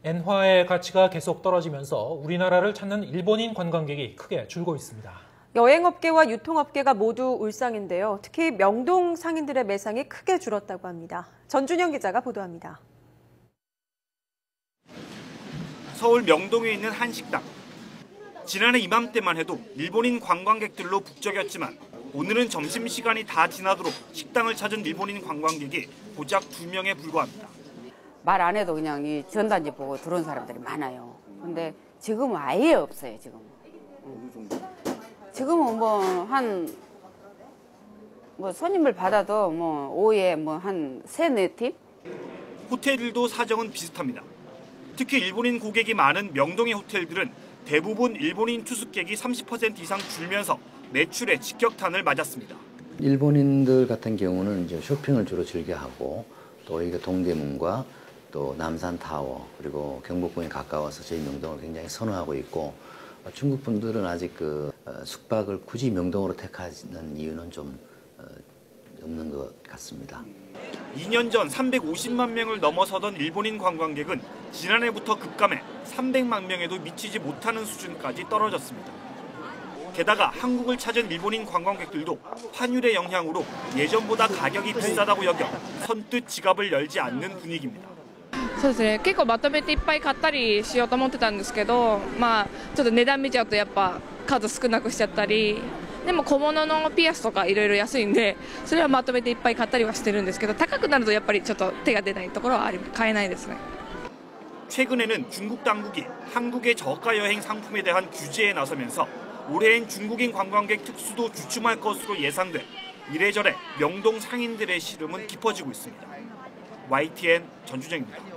엔화의 가치가 계속 떨어지면서 우리나라를 찾는 일본인 관광객이 크게 줄고 있습니다. 여행업계와 유통업계가 모두 울상인데요. 특히 명동 상인들의 매상이 크게 줄었다고 합니다. 전준영 기자가 보도합니다. 서울 명동에 있는 한 식당. 지난해 이맘때만 해도 일본인 관광객들로 북적였지만 오늘은 점심시간이 다 지나도록 식당을 찾은 일본인 관광객이 고작 2명에 불과합니다. 말 안 해도 그냥 이 전단지 보고 들어온 사람들이 많아요. 근데 지금은 아예 없어요, 지금. 지금은 손님을 받아도 오후에 한 3-4팀? 호텔들도 사정은 비슷합니다. 특히 일본인 고객이 많은 명동의 호텔들은 대부분 일본인 투숙객이 30% 이상 줄면서 매출에 직격탄을 맞았습니다. 일본인들 같은 경우는 이제 쇼핑을 주로 즐겨하고 또 이게 동대문과 또 남산타워 그리고 경복궁에 가까워서 저희 명동을 굉장히 선호하고 있고 중국 분들은 아직 숙박을 굳이 명동으로 택하는 이유는 좀 없는 것 같습니다. 2년 전 350만 명을 넘어서던 일본인 관광객은 지난해부터 급감해 300만 명에도 미치지 못하는 수준까지 떨어졌습니다. 게다가 한국을 찾은 일본인 관광객들도 환율의 영향으로 예전보다 가격이 비싸다고 여겨 선뜻 지갑을 열지 않는 분위기입니다. そうですね、結構まとめていっぱい買ったりしようと思ってたんですけど、ちょっと値段見ちゃうとやっぱ数少なくしちゃったり、でも小物のピアスとかいろいろ安いんで、それはまとめていっぱい買ったりはしてるんですけど、高くなるとやっぱりちょっと手が出ないところは買えないですね。 최근에는 중국 당국이 한국의 저가 여행 상품에 대한 규제에 나서면서 올해엔 중국인 관광객 특수도 주춤할 것으로 예상돼 이래저래 명동 상인들의 시름은 깊어지고 있습니다. YTN 전준영입니다.